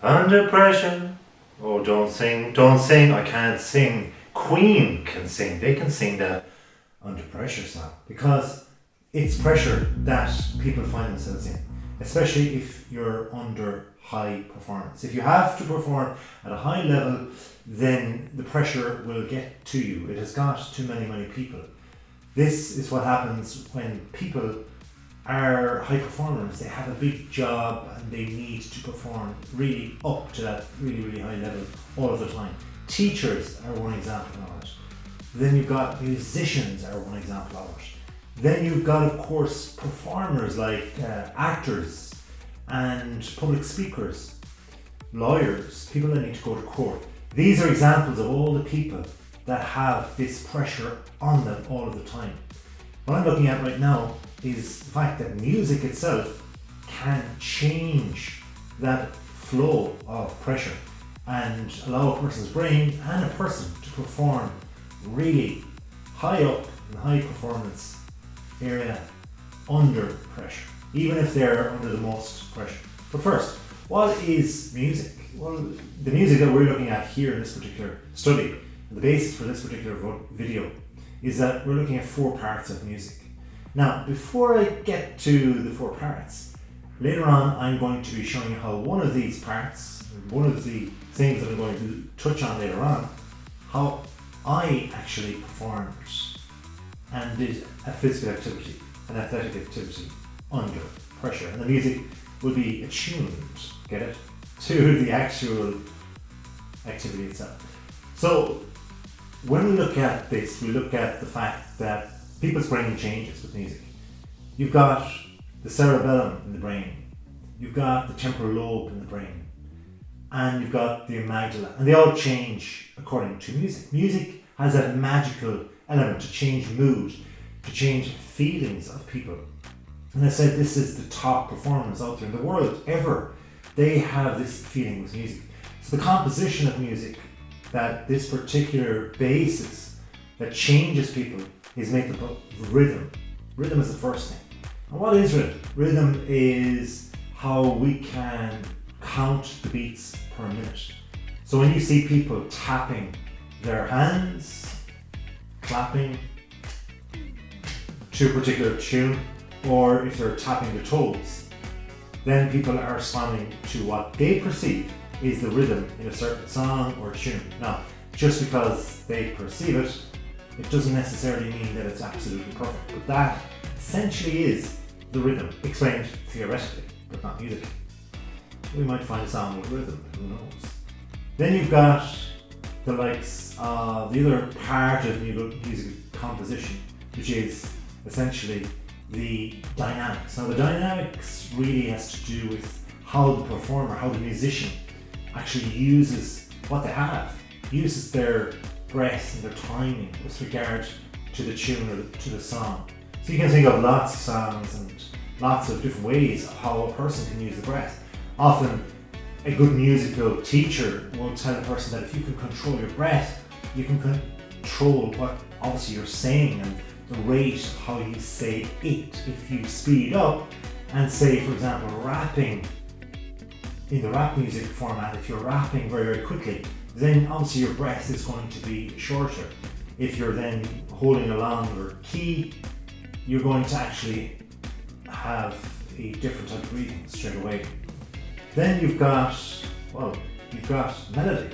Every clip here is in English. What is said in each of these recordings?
Under pressure. Oh, don't sing, I can't sing. Queen can sing, they can sing that under pressure song because it's pressure that people find themselves in, especially if you're under high performance. If you have to perform at a high level, then the pressure will get to you. It has got to many people. This is what happens when people are high performers. They have a big job and they need to perform really up to that really high level all of the time. Teachers are one example of it. Then you've got musicians are one example of it. Then you've got, of course, performers like actors and public speakers, lawyers, people that need to go to court. These are examples of all the people that have this pressure on them all of the time. What I'm looking at right now is the fact that music itself can change that flow of pressure and allow a person's brain and a person to perform really high up in high performance area under pressure, even if they're under the most pressure. But first, what is music? Well, the music that we're looking at here in this particular study, the basis for this particular video, is that we're looking at 4 parts of music. Now, before I get to the 4 parts, later on I'm going to be showing you how one of these parts, one of the things that I'm going to touch on later on, how I actually performed and did a physical activity, an athletic activity under pressure. And the music will be attuned, get it, to the actual activity itself. So when we look at this, we look at the fact that people's brain changes with music. You've got the cerebellum in the brain, you've got the temporal lobe in the brain, and you've got the amygdala, and they all change according to music. Music has that magical element to change mood, to change feelings of people. And I said this is the top performers out there in the world ever. They have this feeling with music. So the composition of music, that this particular basis that changes people, is made up of rhythm. Rhythm is the first thing. And what is rhythm? Rhythm is how we can count the beats per minute. So when you see people tapping their hands, clapping to a particular tune, or if they're tapping their toes, then people are responding to what they perceive is the rhythm in a certain song or tune. Now, just because they perceive it, it doesn't necessarily mean that it's absolutely perfect, but that essentially is the rhythm, explained theoretically, but not musically. We might find a song with rhythm, who knows. Then you've got the likes of the other part of music composition, which is essentially the dynamics. Now the dynamics really has to do with how the performer, how the musician actually uses what they have, uses their breath and their timing with regard to the tune or to the song. So you can think of lots of songs and lots of different ways of how a person can use the breath. Often a good musical teacher will tell a person that if you can control your breath, you can control what obviously you're saying and the rate of how you say it. If you speed up and say, for example, rapping in the rap music format, if you're rapping very quickly, then obviously your breath is going to be shorter. If you're then holding a longer key, you're going to actually have a different type of breathing straight away. Then you've got melody.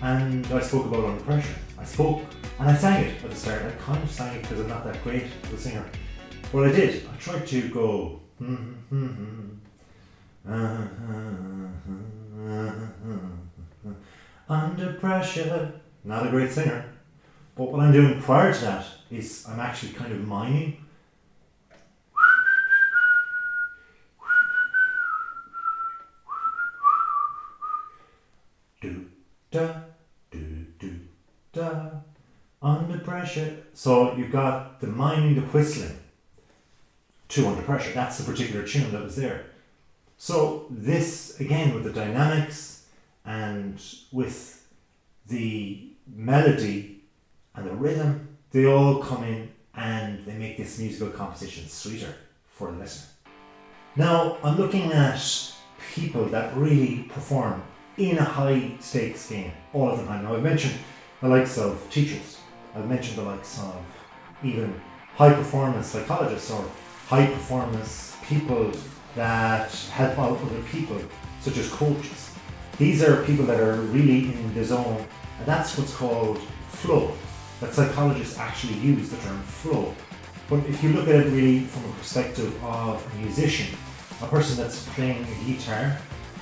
And I spoke about under pressure. I spoke and I sang it at the start. I kind of sang it because I'm not that great of a singer. What I did, I tried to go under pressure. Not a great singer. But what I'm doing prior to that is I'm actually kind of miming. Do da do do da under pressure. So you've got the miming, the whistling to under pressure. That's the particular tune that was there. So this again with the dynamics and with the melody and the rhythm, they all come in and they make this musical composition sweeter for the listener. Now I'm looking at people that really perform in a high stakes game all of the time. Now I've mentioned the likes of teachers, I've mentioned the likes of even high performance psychologists or high performance people that help out other people, such as coaches. These are people that are really in the zone, and that's what's called flow. That psychologists actually use the term flow. But if you look at it really from a perspective of a musician, a person that's playing a guitar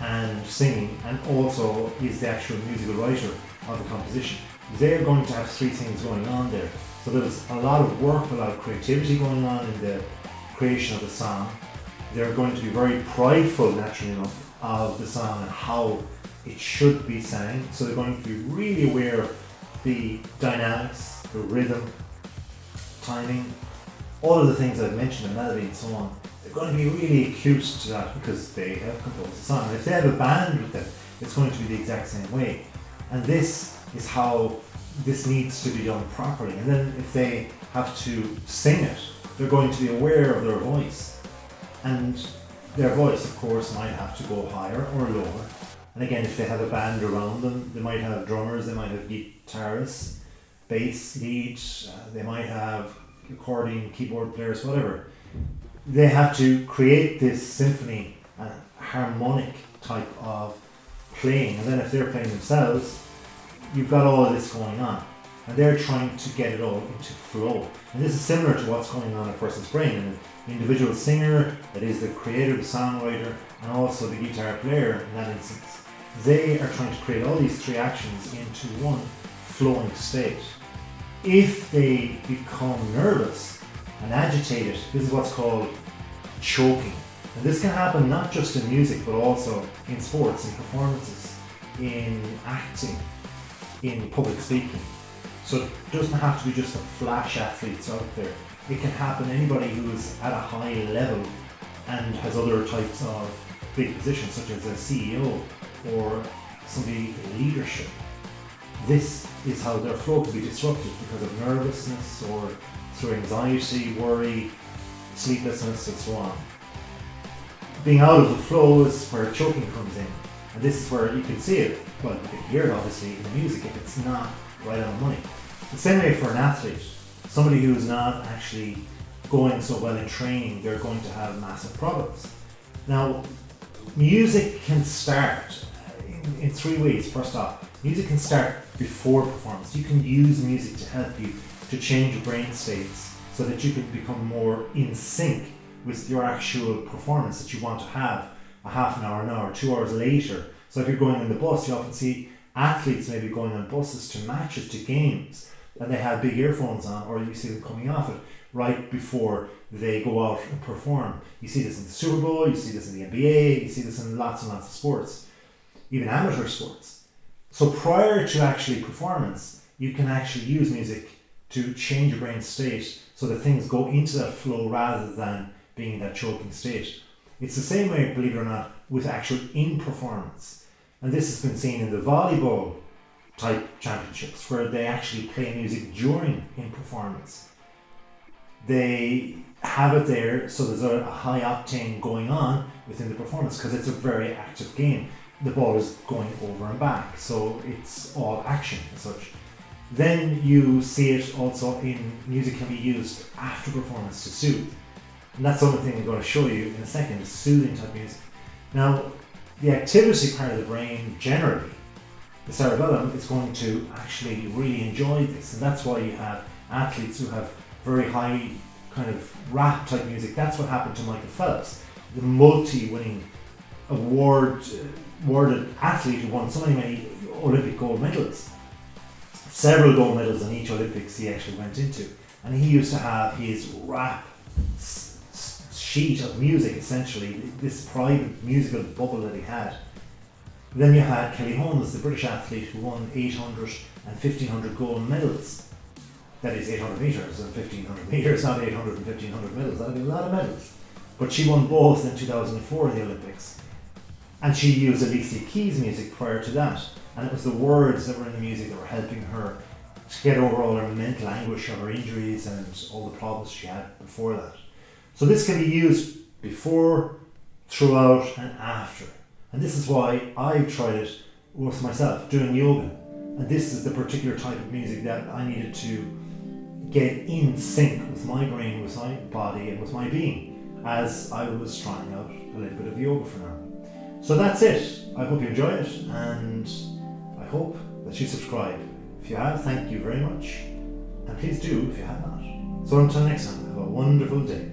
and singing and also is the actual musical writer of the composition, they're going to have three things going on there. So there's a lot of work, a lot of creativity going on in the creation of the song. They're going to be very prideful, naturally enough, of the song and how it should be sang. So they're going to be really aware of the dynamics, the rhythm, timing, all of the things I've mentioned, the melody and so on. They're going to be really acute to that because they have composed the song. And if they have a band with them, it's going to be the exact same way. And this is how this needs to be done properly. And then if they have to sing it, they're going to be aware of their voice. And their voice, of course, might have to go higher or lower. And again, if they have a band around them, they might have drummers, they might have guitarists, bass, lead, they might have accordion, keyboard players, whatever. They have to create this symphony and harmonic type of playing. And then if they're playing themselves, you've got all of this going on. And they're trying to get it all into flow. And this is similar to what's going on in a person's brain. And the individual singer, that is the creator, the songwriter, and also the guitar player in that instance, they are trying to create all these three actions into one flowing state. If they become nervous and agitated, this is what's called choking. And this can happen not just in music, but also in sports, in performances, in acting, in public speaking. So it doesn't have to be just the flash athletes out there. It can happen anybody who is at a high level and has other types of big positions, such as a CEO or somebody in leadership. This is how their flow can be disrupted because of nervousness or through anxiety, worry, sleeplessness, and so on. Being out of the flow is where choking comes in. And this is where you can see it, well, you can hear it obviously in the music if it's not right on the money. The same way for an athlete, somebody who is not actually going so well in training, they're going to have massive problems. Now, music can start in three ways. First off, music can start before performance. You can use music to help you to change your brain states so that you can become more in sync with your actual performance that you want to have a half an hour, 2 hours later. So if you're going on the bus, you often see athletes maybe going on buses to matches, to games, and they have big earphones on, or you see them coming off it right before they go out and perform. You see this in the Super Bowl, you see this in the NBA, you see this in lots and lots of sports, even amateur sports. So prior to actually performance, you can actually use music to change your brain state so that things go into that flow rather than being in that choking state. It's the same way, believe it or not, with actual in-performance. And this has been seen in the volleyball type championships where they actually play music during in-performance. They have it there so there's a high octane going on within the performance because it's a very active game. The ball is going over and back, so it's all action and such. Then you see it also in music can be used after performance to soothe. And that's something I'm going to show you in a second, is soothing type music. Now, the activity part of the brain generally, the cerebellum, is going to actually really enjoy this. And that's why you have athletes who have very high kind of rap type music. That's what happened to Michael Phelps, the multi-winning awarded athlete who won so many Olympic gold medals. Several gold medals in each Olympics he actually went into. And he used to have his rap sheet of music, essentially, this private musical bubble that he had. Then you had Kelly Holmes, the British athlete who won 800 and 1500 gold medals. That is 800 metres and 1500 metres, not 800 and 1500 medals. That would be a lot of medals. But she won both in 2004 in the Olympics. And she used Alicia Keys' music prior to that. And it was the words that were in the music that were helping her to get over all her mental anguish of her injuries and all the problems she had before that. So this can be used before, throughout, and after. And this is why I've tried it with myself doing yoga, and this is the particular type of music that I needed to get in sync with my brain, with my body, and with my being as I was trying out a little bit of yoga for now. So that's it. I hope you enjoy it, and I hope that you subscribe. If you have, thank you very much, and please do if you have not. So until next time, have a wonderful day.